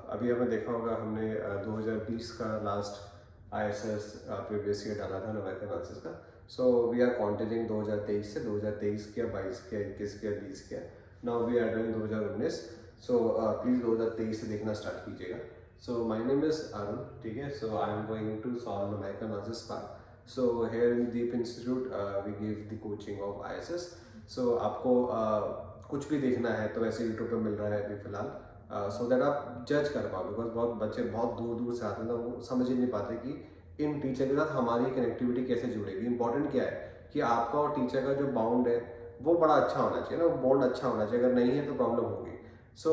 अभी हमने देखा होगा, हमने 2020 का लास्ट ISS प्रीवियस ईयर डाला था न्यूमेरिकल एनालिसिस का। सो वी आर कॉन्टिन्यूइंग 2023 से 2023 किया, 22 किया, 21 किया, 20 किया, now we are doing 2019। So please 2023 से देखना स्टार्ट कीजिएगा। So my name is Arun, ठीक है। So I am going to solve numerical analysis part. So here in Deep institute we give the coaching of ISS। सो आपको कुछ भी देखना है तो वैसे यूट्यूब पे मिल रहा है अभी फिलहाल, सो दैट आप जज कर पाओ। बिकॉज बहुत बच्चे बहुत दूर दूर से आते हैं तो वो समझ ही नहीं पाते कि इन टीचर के साथ हमारी कनेक्टिविटी कैसे जुड़ेगी। इंपॉर्टेंट क्या है कि आपका और टीचर का जो बाउंड है वो बड़ा अच्छा होना चाहिए ना, वो बॉन्ड अच्छा होना चाहिए। अगर नहीं है तो प्रॉब्लम होगी। सो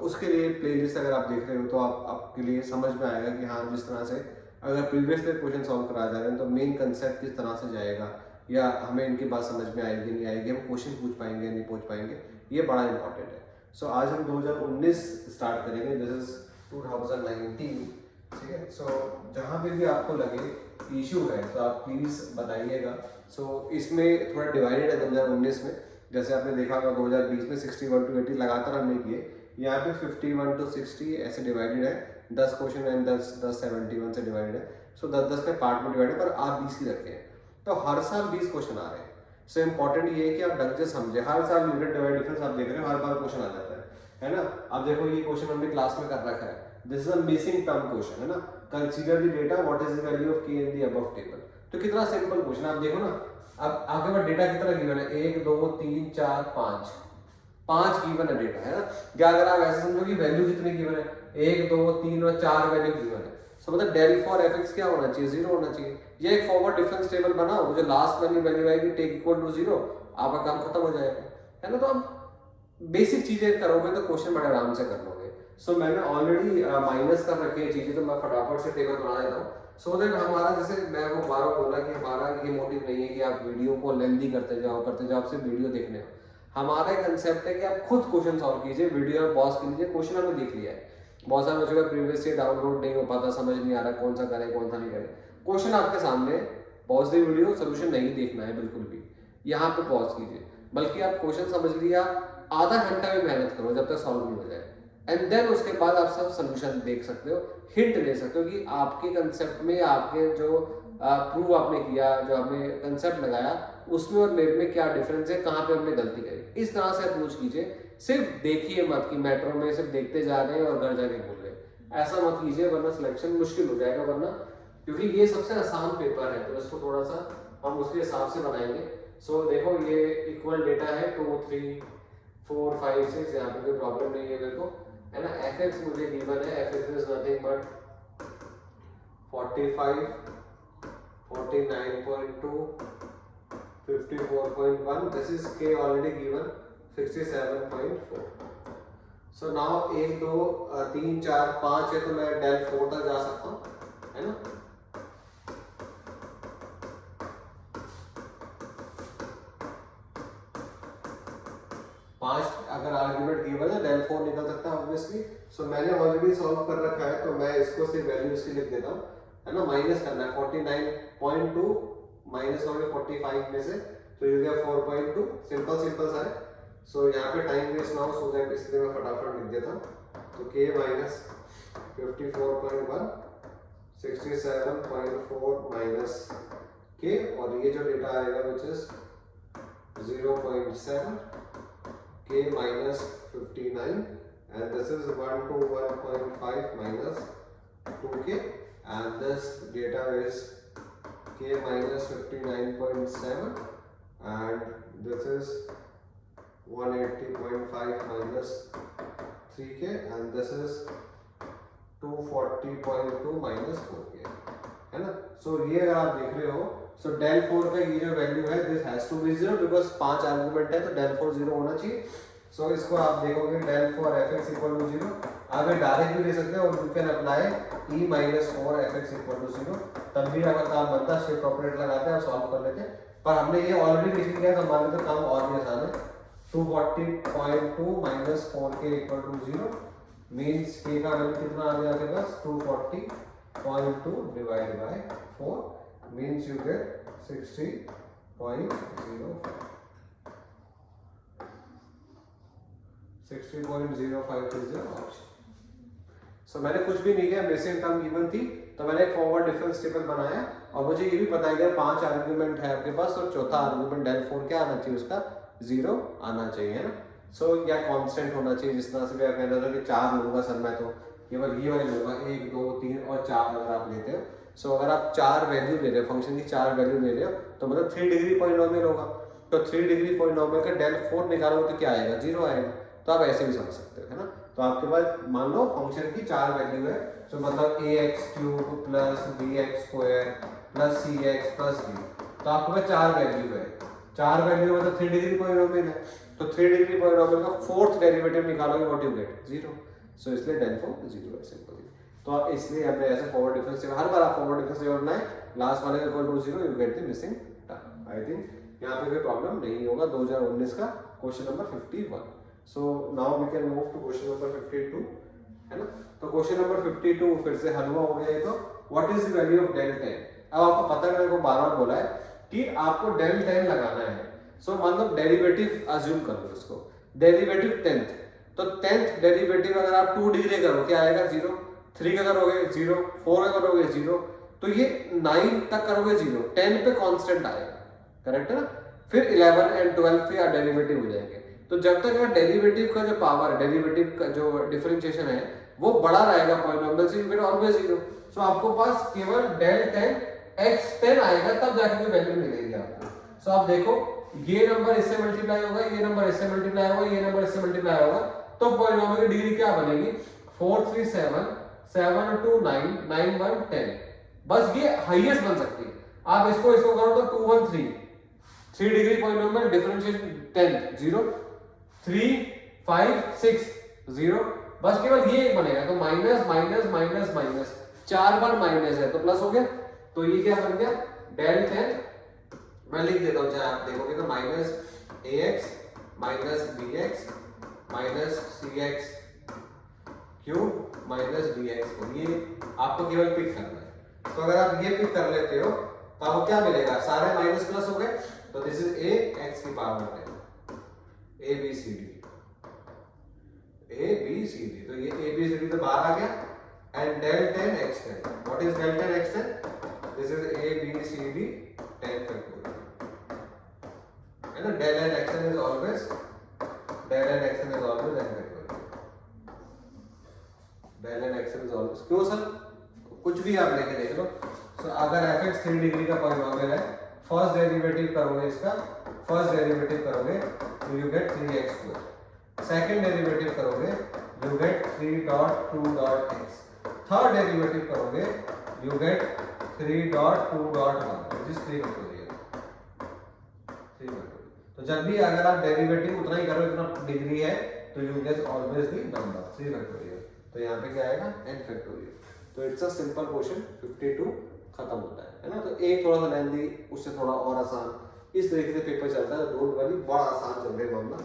उसके लिए प्लेलिस्ट अगर आप देख रहे हो तो आपके लिए समझ में आएगा कि हाँ, जिस तरह से अगर प्रीवियस ईयर क्वेश्चन सॉल्व करा जा रहे हैं तो मेन कंसेप्ट किस तरह से जाएगा, या हमें इनकी बात समझ में आएगी नहीं आएगी, हम क्वेश्चन पूछ पाएंगे नहीं पूछ पाएंगे, ये बड़ा इंपॉर्टेंट है। सो आज हम 2019 स्टार्ट करेंगे, दिस इज 2019, ठीक है। सो जहाँ पे भी आपको लगे इशू है तो आप प्लीज़ बताइएगा। सो इसमें थोड़ा डिवाइडेड है 2019 में। जैसे आपने देखा होगा 2020 में 61 to 80 लगातार हमने किए, यहाँ पे 51 to 60 ऐसे डिवाइडेड है। 10 क्वेश्चन एंड 10 71 से डिवाइडेड है। सो 10 के पार्ट में डिवाइडेड, पर आप 20 ही रखे हैं तो हर साल 20 क्वेश्चन आ रहे हैं। सो इम्पॉर्टेंट ये है कि आप ढंग से समझे। हर साल यूनिट डिवाइड डिफरेंस आप देख रहे हो, हर बार क्वेश्चन आ जाता है ना। आप देखो ये क्वेश्चन हमने क्लास में कर रखा है, this is a missing term question, है ना। Consider the data, what is the value of k in the above table. तो कितना सिंपल क्वेश्चन, आप देखो ना। अब आपके पास डेटा कितना गिवन है, 1 2 3 4 5 गिवन है डेटा, है ना। क्या अगर आप ऐसे समझो कि वैल्यू कितनी गिवन है, 1 2 3 और 4 वैल्यू गिवन है। सो मतलब डेल फॉर fx क्या होना चाहिए, 0 होना चाहिए। ये एक फॉरवर्ड डिफरेंस टेबल बनाओ, जो लास्ट वाली वैल्यू आएगी टेक इक्वल टू 0, आपका काम खत्म हो जाएगा, है ना। तो आप बेसिक चीजें करोगे तो क्वेश्चन बड़े आराम से कर लोगे। सो मैंने ऑलरेडी माइनस कर रखी है चीजें, तो मैं फटाफट से टेबल बना देता हूँ। सो दैट हमारा, जैसे मैं वो बार बोला कि हमारा ये मोटिव नहीं है कि आप वीडियो को लेंथी करते जाओ आप सिर्फ वीडियो देखने हो। हमारा कंसेप्ट है कि आप खुद क्वेश्चन सॉल्व कीजिए, वीडियो में पॉज कीजिए, क्वेश्चन हमने देख लिया है। बहुत सारे बच्चों का प्रीवियस से डाउनलोड नहीं हो पाता, समझ नहीं आ रहा कौन सा करें कौन सा नहीं करें। क्वेश्चन आपके सामने, पॉज द वीडियो, सोल्यूशन नहीं देखना है बिल्कुल भी, यहाँ पे पॉज कीजिए। बल्कि आप क्वेश्चन समझ लिया, आधा घंटा भी मेहनत करो जब तक सॉल्व नहीं हो जाए, एंड देन उसके बाद आप सब सोल्यूशन देख सकते हो, हिंट ले सकते हो कि आपके कंसेप्ट में, आपके जो प्रूव आपने किया, जो आपने कंसेप्ट लगाया, उसमें और मेरे में क्या डिफरेंस है, कहाँ पे हमने गलती करी। इस तरह से अप्रोच कीजिए। सिर्फ देखिए मत कि मेट्रो में सिर्फ देखते जा रहे हैं और घर जाके बोल रहे हैं, ऐसा मत कीजिए, वरना सिलेक्शन मुश्किल हो जाएगा। वरना क्योंकि ये सबसे आसान पेपर है तो इसको थोड़ा सा हम उसके हिसाब से बनाएंगे। सो देखो ये इक्वल डेटा है 2 3 4 5 6, यहाँ पे कोई प्रॉब्लम नहीं है मेरे को, है ना। fx मुझे गिवन है, fx is nothing but 45 49.2 54.1, this is k already given 67.4। So now 1 2 3 4 5 है तो मैं डेल 4 तक जा सकता हूँ, है ना। पांच अगर आर्ग्यूमेंट गिवन है, डेल 4 निकल सकता है ऑब्वियसली। सो मैंने ऑलरेडी सॉल्व कर रखा है तो मैं इसको सिर्फ वैल्यू इसकी लिख देता हूँ, है ना। माइनस करना है 49.2 माइनस करोगे 45 में से, तो ये गया 4.2, सिंपल सिंपल सा है। सो यहाँ पे टाइम वेस्ट ना हो, सो दैट इसलिए मैं फटाफट लिख देता हूँ। तो k माइनस 54.1 67.4 माइनस k, और ये जो डेटा आएगा which is 0.7, k minus 59, and this is 1 to 1.5 minus 2k, and this data is k minus 59.7, and this is 180.5 minus 3k, and this is 240.2 minus 4k, है ना। सो ये अगर आप देख रहे हो, सो डेल 4 का ये जो वैल्यू है, this has to be 0 because 5 argument है तो डेल 4 0 होना चाहिए। सो इसको आप देखोगे डेल 4 fx इक्वल टू 0, आप ये डायरेक्ट भी ले सकते हो, और you can apply e minus 4 fx equal to 0, तब भी आपका काम बनता है। शिफ्ट ऑपरेटर लगाते हैं और सॉल्व कर लेते हैं, पर हमने ये ऑलरेडी लिख लिया तो हमारे लिए काम और भी आसान है। 240.2 minus 4k equal to 0 means k का वैल्यू कितना आ गया आपके पास, 240.2 divide by 4 means you get 60.05 60.05 is your option, so मैंने कुछ भी नहीं किया, मिसिंग टर्म गिवन थी तो मैंने एक फॉरवर्ड डिफरेंस टेबल बनाया और मुझे ये भी पता है कि 5 आर्गुमेंट है आपके पास और चौथा आर्गुमेंट del 4 क्या आना चाहिए, उसका 0 आना चाहिए ना। सो या कांस्टेंट होना चाहिए, जिस तरह से मैं कहना था कि 4 लूंगा सर मैं तो केवल ये वाले लूंगा 1 2 3 और 4 अगर आप लेते हो। सो अगर आप 4 वैल्यू ले रहे हो, फंक्शन की 4 वैल्यू ले रहे हो तो मतलब 3 डिग्री पॉलिनोमियल होगा, तो 3 डिग्री पॉलिनोमियल का del 4 निकालोगे तो क्या आएगा, 0 आएगा। तो आप ऐसे भी समझ सकते हो, है ना। तो आपके पास मान लो फंक्शन की 4 वैल्यू है, तो मतलब ax³ plus bx² plus cx plus d, तो आपके पास 4 वैल्यू है। 4 वैल्यू मतलब 3 डिग्री पॉलिनोमियल है, तो 3 डिग्री पॉलिनोमियल का फोर्थ डेरिवेटिव निकालोगे, व्हाट यू गेट, 0। सो इसलिए del 4 0 है सिंपली। तो इसलिए हमने ऐसे फॉरवर्ड डिफरेंस हर बार आप फॉरवर्ड डिफरेंस जोड़ना है, लास्ट वाले का equal to 0, you get the missing term. I think यहाँ पे कोई प्रॉब्लम नहीं होगा। 2019 का question number 51। So now we can move to question number 52, है ना। तो क्वेश्चन नंबर 52 फिर से हल हुआ हो गया। तो what is the value of del 10। अब आपको पता है, मेरे को बार बार बोला है कि आपको del 10 लगाना है। सो मतलब डेरिवेटिव अज्यूम कर लो इसको, डेरिवेटिव 10th, तो 10th डेरिवेटिव अगर आप 2 डिग्री करो क्या आएगा, 0। 3 का करोगे 0, 4 का करोगे 0, तो ये 9 तक करोगे 0, 10 पे कांस्टेंट आएगा, करेक्ट है ना। फिर 11 एंड 12 पे डेरिवेटिव हो जाएंगे। तो जब तक डेरिवेटिव का जो पावर है, डेरिवेटिव का जो डिफरेंशिएशन है वो बड़ा रहेगा पॉलिनोमियल से, यू गेट ऑलवेज 0। सो आपको पास केवल del 10 x10 आएगा, तब जाके वैल्यू मिलेगी आपको। सो आप देखो ये नंबर इससे मल्टीप्लाई होगा, ये नंबर इससे मल्टीप्लाई होगा, ये नंबर इससे मल्टीप्लाई होगा, तो पॉलिनोमियल की डिग्री क्या बनेगी, 4 3 7 7 2 9 9 1 10। बस ये हाईएस्ट बन सकती है। आप इसको करो तो 2 1 3 3 डिग्री पॉलिनोमियल डिफरेंशिएशन 10 0 3 5 6 0, बस केवल ये एक बनेगा। तो माइनस माइनस माइनस माइनस 4 बार माइनस है तो प्लस हो गया। तो ये क्या बन गया, del 10, मैं लिख देता हूं चाहे आप देखोगे तो minus ax minus bx minus cx cube minus dx। ये आपको केवल पिक करना है। तो अगर आप ये पिक कर लेते हो तो आपको क्या मिलेगा, सारे माइनस प्लस हो गए। तो दिस इज a x की power 10 a b c d a b c d। तो ये a b c d तो बाहर आ गया। And del 10 x10, what is del 10 x10, this is a b c d 10 factorial, है ना। del n x10 is always del n x10 is always n factorial, del n x10 is always. क्यों sir, कुछ भी आप लेके देख लो। सो अगर fx 3 degree का पॉलिनोमियल है, फर्स्ट डेरिवेटिव करोगे इसका, फर्स्ट डेरिवेटिव करोगे तो you get 3x², second derivative करोगे you get 3.2.x, third derivative करोगे you get 3.2.1 which is 3 factorial. तो जब भी अगर आप डेरिवेटिव उतना ही करो इतना डिग्री है तो you gate always the number 3 factorial. तो यहाँ पे क्या आएगा, n फैक्टोरियल। तो इट्स अ सिंपल क्वेश्चन 52 खत्म होता है ना। तो एक थोड़ा सा लेंथी, उससे थोड़ा और आसान, इस तरीके से पेपर चलता है। डोंट वरी, बड़ा आसान चल रहा है मामला,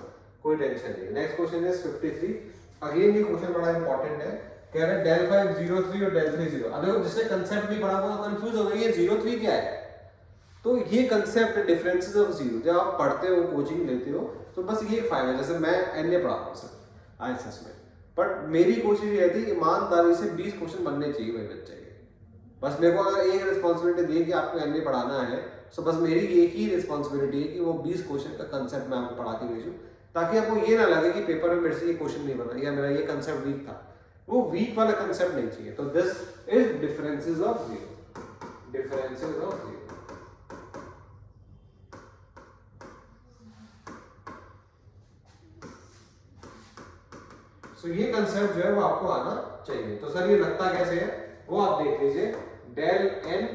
कोई टेंशन नहीं। Next question is 53। अगेन ये क्वेश्चन बड़ा इंपॉर्टेंट है। कह रहे हैं del 5 03 और del 3 0। अब देखो जिसने कंसेप्ट नहीं पढ़ा वो कंफ्यूज हो गई, ये 03 क्या है। तो ये कंसेप्ट डिफरेंसेस ऑफ जीरो जब आप पढ़ते हो, कोचिंग लेते हो, तो बस ये फायदा, जैसे मैं एनए पढ़ाता हूँ सिर्फ आईएसएस में, बट मेरी कोशिश ये रहती है ईमानदारी से 20 क्वेश्चन बनने चाहिए मेरे बच्चे के। बस मेरे को अगर एक रिस्पॉन्सिबिलिटी दी है कि आपको एनए पढ़ाना है, तो बस मेरी एक ही रिस्पॉन्सिबिलिटी है कि वो 20 क्वेश्चन का कंसेप्ट मैं आपको पढ़ा के भेजूँ, ताकि आपको ये ना लगे कि पेपर में मेरे से ये क्वेश्चन नहीं बना या मेरा ये कंसेप्ट वीक था। वो वीक वाला कंसेप्ट नहीं चाहिए। तो this is differences of zero, differences of zero. So ये कंसेप्ट जो है वो आपको आना चाहिए। तो सर ये लगता कैसे है वो आप देख लीजिए। del n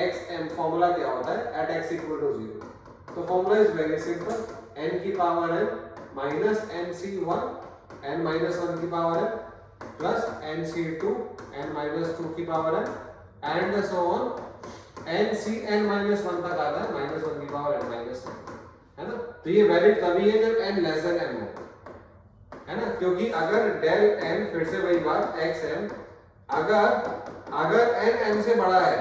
xm फॉर्मूला क्या होता है एट x इक्वल टू 0। तो formula is very simple, n की power n minus nc1 n minus 1 की power n plus nc2 n minus 2 की power n and so on ncn minus 1 तक आता है माइनस 1 की पावर n माइनस 1, है ना। तो ये वैलिड तभी है जब n लेस देन n हो, है ना। क्योंकि अगर del n, फिर से वही बात xm, अगर n m से बड़ा है,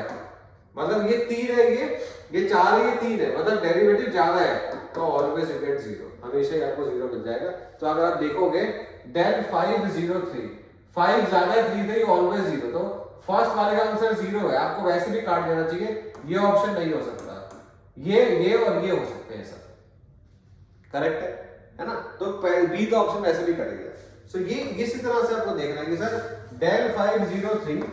मतलब ये 3 है, ये 4 है, ये 3 है, मतलब डेरिवेटिव ज्यादा है, तो ऑलवेज यू गेट 0, हमेशा ही आपको 0 मिल जाएगा। तो अगर आप देखोगे del 503 5 ज्यादा है 3 से, ऑलवेज 0। तो फर्स्ट वाले का आंसर 0 है, आपको वैसे भी काट देना चाहिए, ये ऑप्शन नहीं हो सकता, ये और ये हो सकते हैं सर, करेक्ट है ना। तो बी तो ऑप्शन वैसे भी कट गया। सो ये इसी तरह से आपको देखना है कि sir del 503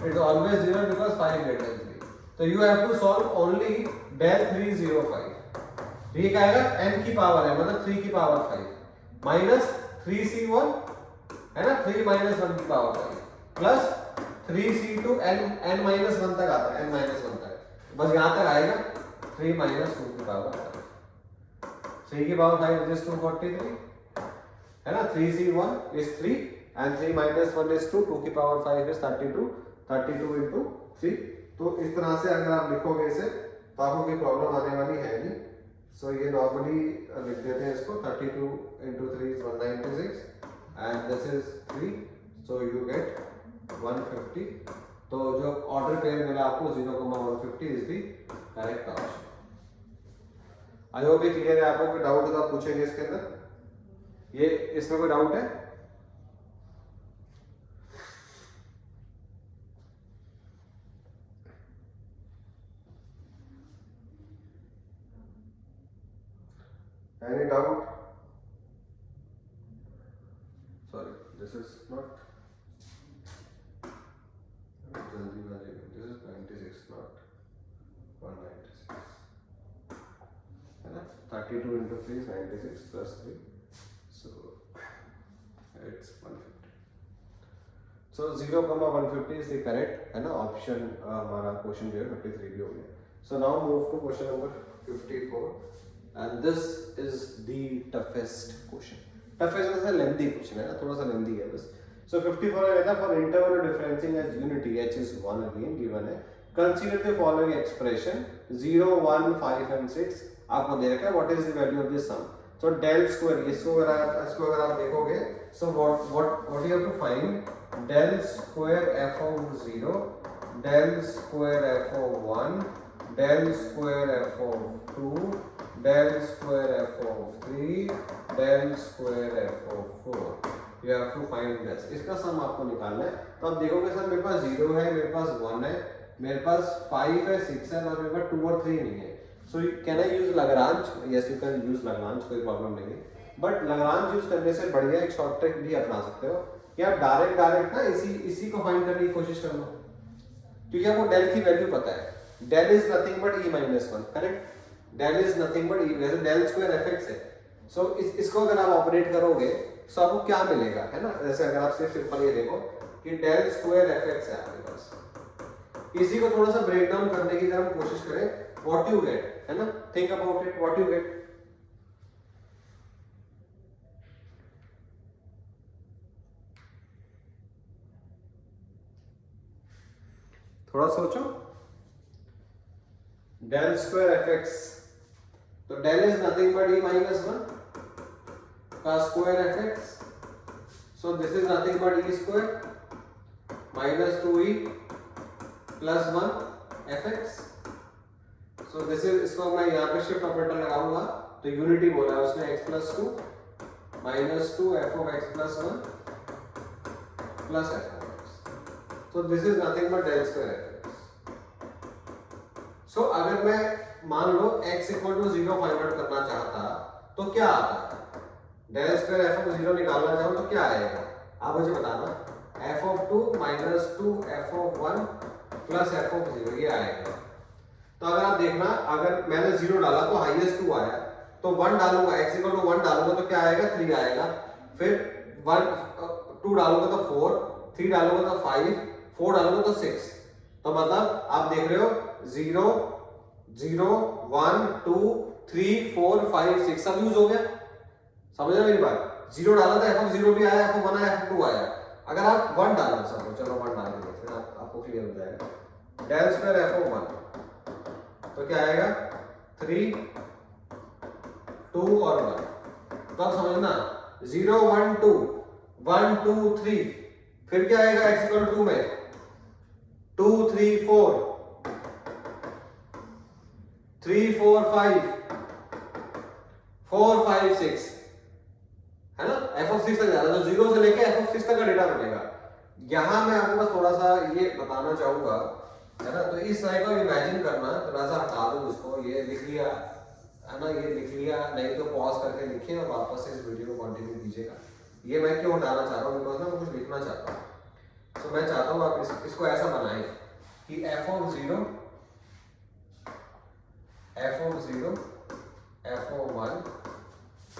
is always 0 because 5 greater than 3। तो you have to solve only del 305। ये क्या आएगा, n की पावर है मतलब 3 की पावर 5 माइनस 3c1 है ना, 3 माइनस 1 की power 5 plus 3c2 n minus 1 तक आता है, n माइनस 1 तक, बस यहां तक आएगा 3 माइनस 2 की पावर 5, 3 की पावर 5 इज 243 है ना, 3c1 is 3 and 3 minus 1 is 2, 2 की पावर 5 इज 32 इंटू 3। तो इस तरह से अगर आप लिखोगे इसे तो आपको कोई प्रॉब्लम आने वाली है नहीं। सो ये नॉर्मली लिख देते हैं इसको, 32 into 3 is 196 and this is 3, so you get 150। तो जो ऑर्डर पेयर मिला आपको 0,150 is the correct option. I hope ये क्लियर है। आपको कोई डाउट तो आप पूछेंगे इसके अंदर, ये इसमें कोई डाउट है? Any doubt? Sorry, this is not जल्दी वाली, this is 96 not 196 है ना, 32 into 3 is 96 plus 3, so it's 150. So 0,150 is the correct है ना ऑप्शन, हमारा क्वेश्चन जो है 53 भी हो गया। So now move to question number 54 and this is the toughest question. Toughest मतलब लेंथी क्वेश्चन है ना, थोड़ा सा लेंथी है बस। So 54 है कहता for interval differencing as unity h is 1 again given है, consider the following expression 0, 1, 5 and 6 आपको दे रखा है, what is the value of this sum? So del square, इसको अगर आप देखोगे, so what you have to find del square f of 0, del square f of 1, del square f of 2, del square f of 3, del square f of 4। You have to find this। इसका सम आपको निकालना है। तो आप देखोगे sir मेरे पास 0 है, मेरे पास 1 है, मेरे पास 5 है, 6 है और मेरे पास 2 और 3 नहीं है। So can I use Lagrange? Yes you can use Lagrange, कोई प्रॉब्लम नहीं है। बट लाग्रांज यूज करने से बढ़िया एक शॉर्ट ट्रिक भी अपना सकते हो कि आप डायरेक्ट ना इसी को फाइंड करने की कोशिश कर लो, क्योंकि आपको डेल की वैल्यू पता है। Del is nothing but e minus 1, correct. Del is nothing but e, वैसे डेल स्क्वायर fx है। सो इसको अगर आप ऑपरेट करोगे तो आपको क्या मिलेगा, है ना। जैसे अगर आप सिर्फ सिंपल ये देखो कि डेल स्क्वायर fx है आपके पास, इसी को थोड़ा सा ब्रेक डाउन करने की अगर हम कोशिश करें, व्हाट यू गेट, है ना, think about it, what you get. थोड़ा सोचो। डेल स्क्वायर fx, तो del is nothing but e minus 1 का square fx, so this is nothing but e square minus 2e plus 1 fx, so this is, इसको मैं यहाँ पे shift operator लगाऊंगा तो यूनिटी बोला है उसने, x plus 2 minus 2 f of x plus 1 plus f of x, so this is nothing but del square fx। so अगर मैं मान लो x equal to 0 find out करना चाहता तो क्या आता है, डेल स्क्वायर f of 0 निकालना चाहो तो क्या आएगा आप मुझे बताना, f of 2 minus 2 f of 1 plus f of 0 ये आएगा। तो अगर आप देखना, अगर मैंने 0 डाला तो हाईएस्ट 2 आया, तो 1 डालूंगा, x equal to 1 डालूंगा तो क्या आएगा, 3 आएगा, फिर 2 डालूंगा तो 4, 3 डालूंगा तो 5, 4 डालूंगा तो 6। तो मतलब आप देख रहे हो 0 0 1 2 3 4 5 6 सब यूज हो गया, समझ रहे मेरी बात। 0 डाला था f of 0 भी आया, f of 1 आया, f of 2 आया। अगर आप 1 डालो, चलो 1 डाल देंगे, फिर आपको क्लियर हो जाएगा। डेल स्क्वायर f of 1 तो क्या आएगा, 3 2 और 1। तो आप समझना 0 1 2 1 2 3, फिर क्या आएगा x इक्वल टू 2 में 2 3 4 3 4 5 4 5 6, है ना। f(6) तक जा रहा है, तो 0 से लेके f(6) तक का डेटा बनेगा। यहाँ मैं आपको बस थोड़ा सा ये बताना चाहूंगा, है ना, तो इस तरह का इमेजिन करना, थोड़ा सा हटा दो उसको, ये लिख लिया है ना, ये लिख लिया, नहीं तो पॉज करके लिखिए और वापस से इस वीडियो को कंटिन्यू कीजिएगा। ये मैं क्यों हटाना चाह रहा हूँ, बिकॉज ना मैं कुछ लिखना चाहता हूँ, तो मैं चाहता हूँ आप इसको ऐसा बनाएं कि f(0), f(0), f(1),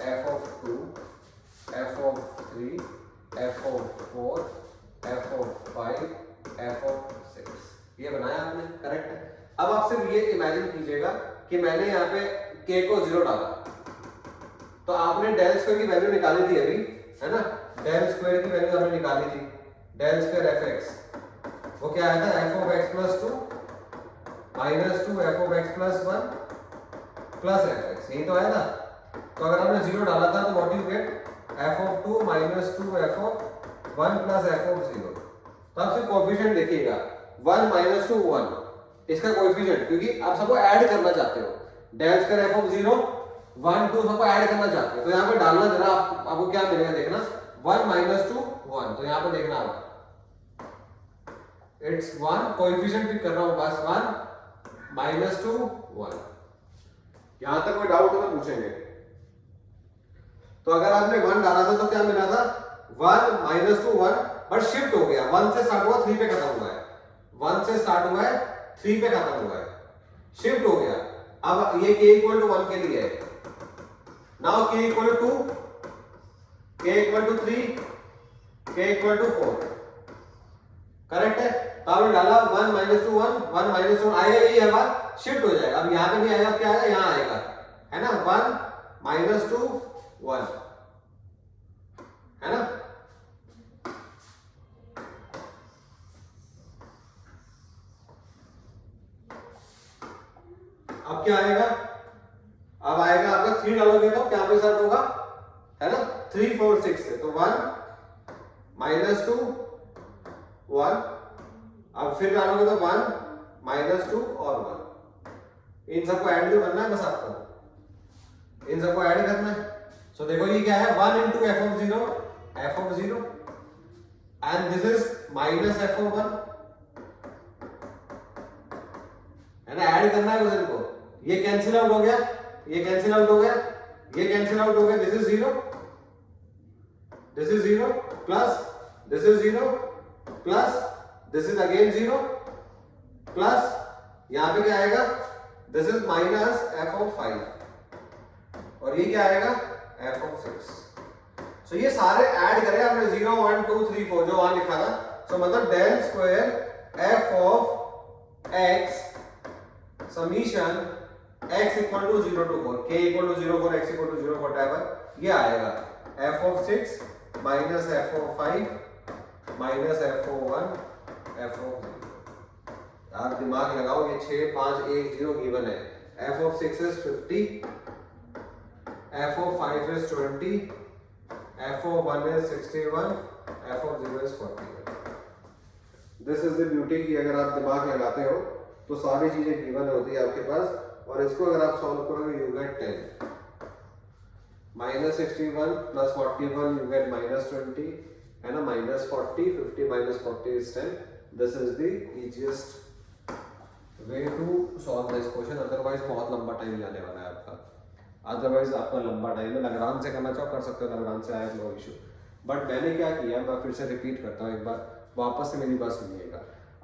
f(2), f(3), f(4), f(5), f(6), ये बनाया आपने, करेक्ट है। अब आप सिर्फ ये इमेजिन कीजिएगा कि मैंने यहाँ पे k को 0 डाला, तो आपने डेल स्क्वायर की वैल्यू निकाली थी अभी, है ना, डेल स्क्वायर की वैल्यू आपने निकाली थी, डेल स्क्वायर f(x), वो क्या आया था, f(x+2) -2 f(x+1) प्लस f(x), यही तो आया था। तो अगर आपने 0 डाला था तो what you gate, f(2) -2 f(1) plus f(0). तो आप सिर्फ कोएफिशिएंट देखिएगा, 1 -2 1, इसका कोएफिशिएंट, क्योंकि आप सबको ऐड करना चाहते हो, डेल स्क्वायर f(0) 1 2 सबको ऐड करना चाहते हो, तो यहाँ पे डालना जरा, आपको क्या मिलेगा देखना, 1 -2 1, तो यहाँ पे देखना आप, इट्स 1, कोएफिशिएंट भी कर रहा हूँ बस, 1 -2 1। यहां तक कोई डाउट हो तो पूछेंगे। तो अगर आपने 1 डाला था तो क्या मिला था, 1 -2 1, बट शिफ्ट हो गया, 1 से स्टार्ट हुआ 3 पे खत्म हुआ है, 1 से स्टार्ट हुआ है 3 पे खत्म हुआ है, शिफ्ट हो गया। अब ये k = 1 के लिए है, now k = 2, k = 3, k = 4, correct है। तो आपने डाला 1 -2 1, 1 -2 आएगा, यही है बात, शिफ्ट हो जाएगा। अब यहाँ पे नहीं आएगा, क्या आएगा, यहाँ आएगा, है ना, 1 -2 1, है ना। अब क्या आएगा, अब आएगा आपका 3 डालोगे तो क्या पे स्टार्ट होगा, है ना, 3 4 6 से, तो 1 -2 1, अब फिर डालोगे तो 1 -2 और 1, इन सबको ऐड भी करना है, बस आपको इन सबको ऐड करना है। सो देखो ये क्या है, 1 × f(0) and this is -f(1), है ना, ऐड करना है बस इनको। ये कैंसिल आउट हो गया, ये कैंसिल आउट हो गया, ये कैंसिल आउट हो गया, this is 0, this is 0 plus this is 0 plus this is again 0 plus यहां पे क्या आएगा, दिस इज -f(5) और ये क्या आएगा, f(6). सो ये सारे ऐड करें आपने, 0 1 2 3 4 जो वहां लिखा था। सो मतलब del square f(x) summation x = 0 to 4, k = 0 4, x = 0 whatever, ये आएगा f(6) -f(5) -f(1) f(0). आप दिमाग लगाओ, ये 6 5 1 0 गिवन है। f(6) is 50, f(5) is 20, f(1) is 61, f(0) is 41। This is the beauty कि अगर आप दिमाग लगाते हो तो सारी चीजें गिवन होती है आपके पास, और इसको अगर आप सॉल्व करोगे यू गेट 10, -61 + 41 यू गेट -20, है ना, -40, 50 - 40 is 10। This is the easiest way to solve this question, otherwise बहुत लंबा टाइम जाने वाला है आपका, अदरवाइज आपका लंबा टाइम है। लैग्रांज से करना चाहो कर सकते हो, लैग्रांज से आया नो इशू, बट मैंने क्या किया, मैं फिर से रिपीट करता हूँ, एक बार वापस से मेरी बात सुनिएगा।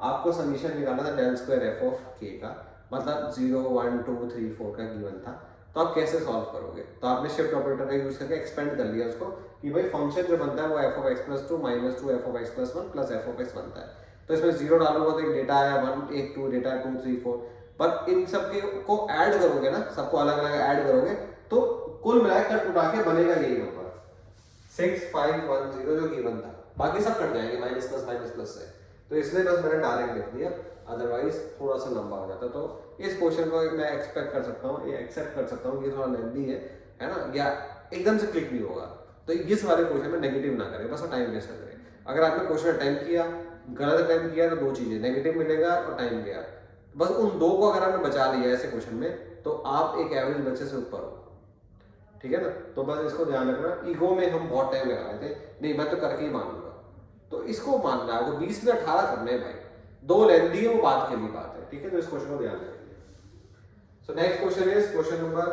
आपको समीशन निकालना था डेल स्क्वायर f(k) का, मतलब 0 1 2 3 4 का गिवन था, तो आप कैसे सॉल्व करोगे, तो आपने शिफ्ट ऑपरेटर का यूज करके एक्सपेंड कर लिया उसको कि भाई फंक्शन जो बनता है वो f(x+2) -2 f(x+1) प्लस f(x) बनता है। तो इसमें 0 डालोगे तो एक डेटा आया 1 1 2 डेटा 2 3 4, बट इन सब को ऐड करोगे ना, सबको अलग अलग ऐड करोगे तो कुल मिलाकर कट उठा के बनेगा यही नंबर 6 5 1 0 जो गिवन था, बाकी सब कट जाएंगे माइनस प्लस से। तो इसलिए बस मैंने डायरेक्ट लिख दिया, अदरवाइज थोड़ा सा लंबा हो जाता। तो इस क्वेश्चन को मैं एक्सपेक्ट कर सकता हूँ, ये एक्सेप्ट कर सकता हूँ कि थोड़ा लेंथी है ना, या एकदम से क्लिक नहीं होगा। तो इस वाले क्वेश्चन में नेगेटिव ना करें, बस टाइम वेस्ट ना करें। अगर आपने क्वेश्चन अटेम्प्ट किया, गलत अटेम्प्ट किया तो दो चीजें, नेगेटिव मिलेगा और टाइम गया। बस उन दो को अगर आपने बचा लिया ऐसे क्वेश्चन में तो आप एक एवरेज बच्चे से ऊपर हो। ठीक है ना। तो बस इसको ध्यान रखना, ईगो में हम बहुत टाइम लगा रहे थे, नहीं मैं तो करके ही मानूंगा, तो इसको मानना है, वो 20 में 18 करने भाई, 2 लेंदी है वो बात के लिए बात है, ठीक है। तो इस क्वेश्चन को ध्यान रखेंगे। So next question is question number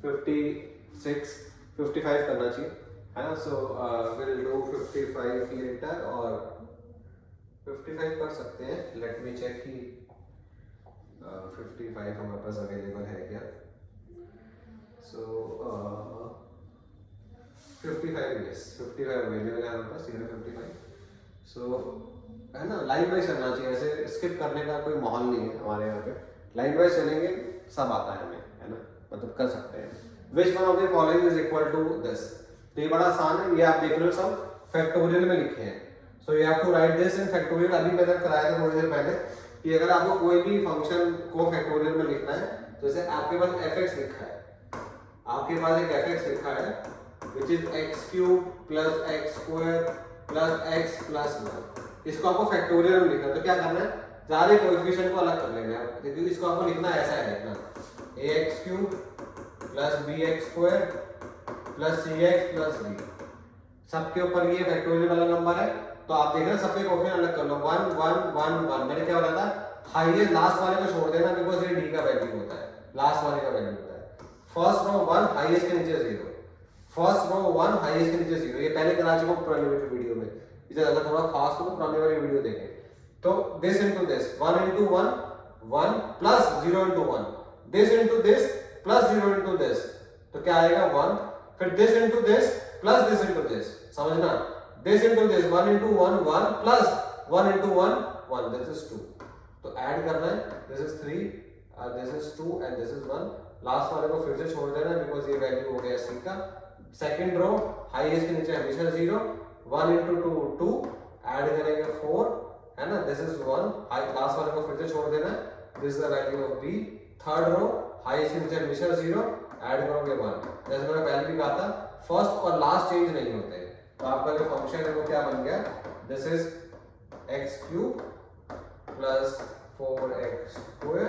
55 करना चाहिए, है ना। सो विल डू 55 लेटर, और 55 कर सकते हैं। लेट मी चेक कि 55 हमारे पास अवेलेबल है क्या। सो 55 यस 55 अवेलेबल है हमारे पास, 55। सो है ना, लाइन वाइज चलना चाहिए, ऐसे स्किप करने का कोई माहौल नहीं है हमारे यहाँ पे, लाइन वाइज चलेंगे, सब आता है हमें, है ना, मतलब कर सकते हैं। Which one of the following is equal to this, तो ये बड़ा आसान है, ये आप देख रहे हो सब फैक्टोरियल में लिखे हैं। So you have to write this in factorial. अभी मैंने कराया था थोड़ी देर पहले कि अगर आपको कोई भी फंक्शन को फैक्टोरियल में लिखना है, तो जैसे आपके पास fx लिखा है, आपके पास एक fx लिखा है which is x³ plus x² plus x plus 1, इसको आपको फैक्टोरियल में लिखना है। तो क्या करना है, सारे कोएफिशिएंट को अलग कर लेना है, क्योंकि इसको आपको लिखना ऐसा है, लिखना ax³ plus bx² plus cx plus d, सबके ऊपर ये फैक्टोरियल वाला नंबर है। तो आप देख रहे हैं सबके कोएफिशिएंट अलग कर लो, 1 1 1 1। मैंने क्या बोला था, हाईएस्ट लास्ट वाले को छोड़ देना, बिकॉज़ ये d का वैल्यू होता है, लास्ट वाले का वैल्यू होता है। फर्स्ट रो 1, हाईएस्ट के नीचे 0, फर्स्ट रो 1, हाईएस्ट के नीचे 0। ये पहले करा चुका हूं पुरानी वीडियो में, इसे ज्यादा थोड़ा फास्ट हो, पुरानी वाली वीडियो देखें। तो this into this, 1 into 1 1 plus 0 into 1, this into this plus 0 into this, तो क्या आएगा 1, फिर this into this plus this into this, समझना, this into this 1 into 1 1 plus 1 into 1 1, this is 2। तो ऐड करना है, this is 3, this is 2 and this is 1। Last वाले को फिर से छोड़ देना, बिकॉज ये वैल्यू हो गया सी का। सेकंड रो हाईएस्ट के नीचे हमेशा 0, 1 into 2 2, ऐड करेंगे 4, है ना, दिस इज 1, लास्ट वाले को फिर से छोड़ देना, this is the value of b। Third row highest के नीचे हमेशा 0, ऐड करोगे 1। जैसे मैंने पहले भी कहा था, फर्स्ट और लास्ट चेंज नहीं होते, तो आपका जो फंक्शन है वो क्या बन गया, this is x³ plus 4x²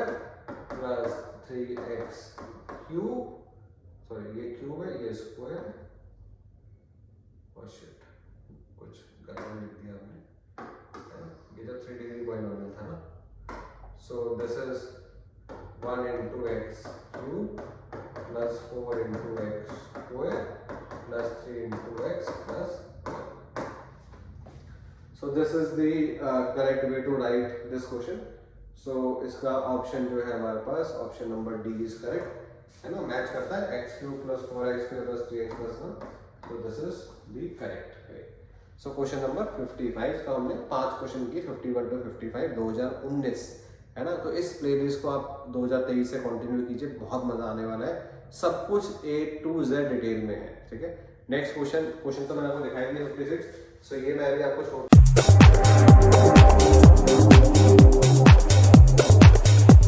plus 3x³, sorry ये क्यूब है, ये स्क्वायर है, और शिट कुछ गलत लिख दिया हमने, ये तो 3 डिग्री पॉलिनोमियल था ना। So this is 1 into x³ plus 4 into x² plus 3 into x plus 1। So this is the correct way to write this question। So इसका ऑप्शन जो है हमारे पास, option number D is correct, है ना, match करता है x³ plus 4x² plus 3x plus 1। So this is the correct way। So question number 55 का हमने 5 क्वेश्चन की 51 to 55 2019, है ना। तो इस प्लेलिस्ट को आप 2023 से कंटिन्यू कीजिए, बहुत मजा आने वाला है, सब कुछ A to Z डिटेल में है, ठीक है। नेक्स्ट क्वेश्चन तो मैंने आपको दिखाई दिया 56। सो ये मैं अभी आपको छोड़